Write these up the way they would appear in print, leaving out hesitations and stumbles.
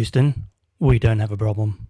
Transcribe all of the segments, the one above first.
Houston, we don't have a problem.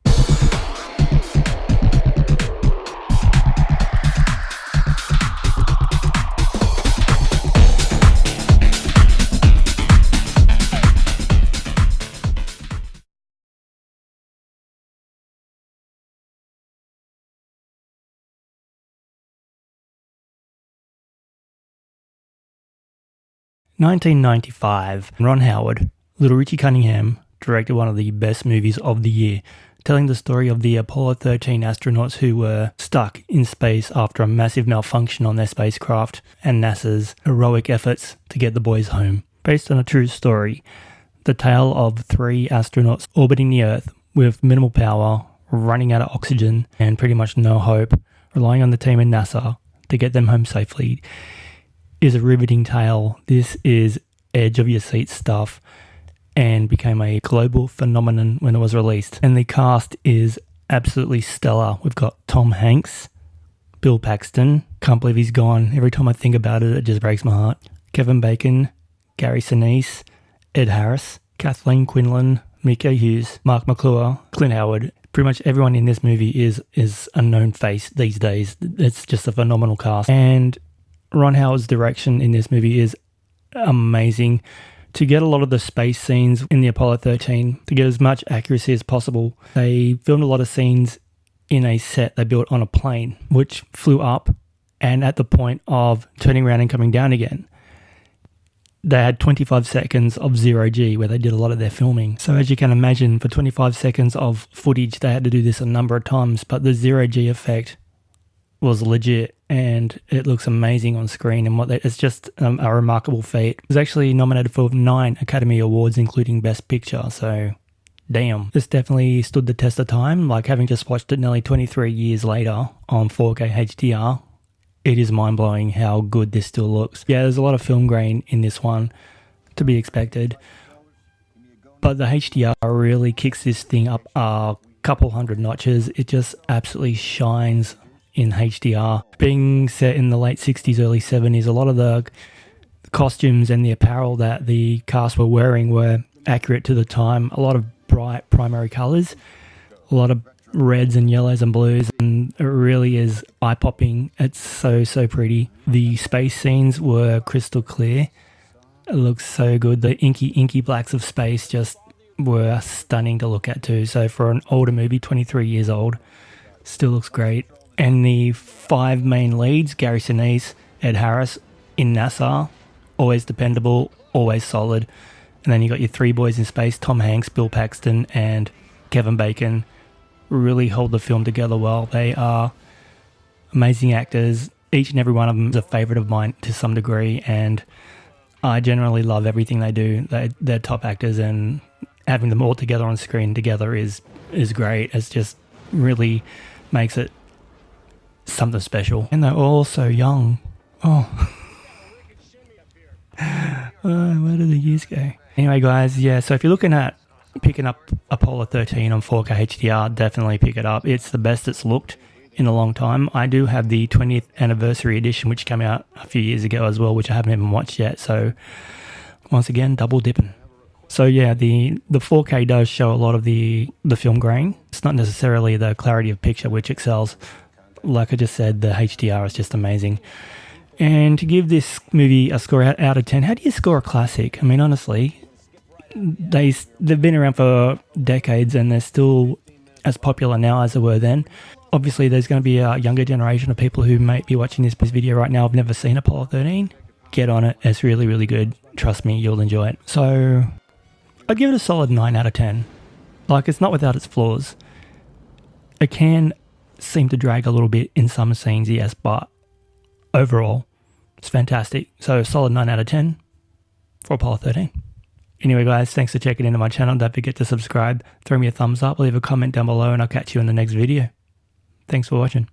(1995), Ron Howard, Little Richie Cunningham, directed one of the best movies of the year, telling the story of the Apollo 13 astronauts who were stuck in space after a massive malfunction on their spacecraft and NASA's heroic efforts to get the boys home. Based on a true story, the tale of 3 astronauts orbiting the Earth with minimal power, running out of oxygen, and pretty much no hope, relying on the team in NASA to get them home safely, is a riveting tale. This is edge of your seat stuff and became a global phenomenon when it was released. And the cast is absolutely stellar. We've got Tom Hanks, Bill Paxton, can't believe he's gone. Every time I think about it, it just breaks my heart. Kevin Bacon, Gary Sinise, Ed Harris, Kathleen Quinlan, Mika Hughes, Mark McClure, Clint Howard. Pretty much everyone in this movie is a known face these days. It's just a phenomenal cast. And Ron Howard's direction in this movie is amazing. To get a lot of the space scenes in the Apollo 13, to get as much accuracy as possible, they filmed a lot of scenes in a set they built on a plane, which flew up, and at the point of turning around and coming down again, they had 25 seconds of 0G where they did a lot of their filming. So as you can imagine, for 25 seconds of footage, they had to do this a number of times, but the 0G effect was legit and it looks amazing on screen, and it's just a remarkable feat. It was actually nominated for 9 Academy Awards, including Best Picture, so damn. This definitely stood the test of time. Like, having just watched it nearly 23 years later on 4K HDR, it is mind-blowing how good this still looks. Yeah, there's a lot of film grain in this one, to be expected, but the HDR really kicks this thing up a couple hundred notches. It just absolutely shines in HDR. Being set in the late 60s, early 70s, a lot of the costumes and the apparel that the cast were wearing were accurate to the time. A lot of bright primary colors, a lot of reds and yellows and blues, and it really is eye-popping. It's so pretty. The space scenes were crystal clear. It looks so good. The inky blacks of space just were stunning to look at too. So for an older movie, 23 years old, still looks great. And the 5 main leads, Gary Sinise, Ed Harris, in NASA, always dependable, always solid. And then you got your 3 boys in space, Tom Hanks, Bill Paxton, and Kevin Bacon, really hold the film together well. They are amazing actors. Each and every one of them is a favourite of mine to some degree, and I generally love everything they do. They're top actors, and having them all together on screen together is great. It's just really makes it something special. And they're all so young. Oh. Where did the years go? Anyway, guys, yeah, so if you're looking at picking up Apollo 13 on 4K HDR, definitely pick it up. It's the best it's looked in a long time. I do have the 20th anniversary edition, which came out a few years ago as well, which I haven't even watched yet. So once again, double dipping. So yeah, the 4K does show a lot of the film grain. It's not necessarily the clarity of picture which excels. Like I just said, the HDR is just amazing. And to give this movie a score out of 10, how do you score a classic? I mean, honestly, they've been around for decades and they're still as popular now as they were then. Obviously, there's going to be a younger generation of people who might be watching this video right now. I've never seen Apollo 13. Get on it. It's really, really good. Trust me, you'll enjoy it. So I'd give it a solid 9 out of 10. Like, it's not without its flaws. It can seem to drag a little bit in some scenes, yes, but overall, it's fantastic. So solid 9 out of 10 for Apollo 13. Anyway, guys, thanks for checking into my channel. Don't forget to subscribe, throw me a thumbs up, leave a comment down below, and I'll catch you in the next video. Thanks for watching.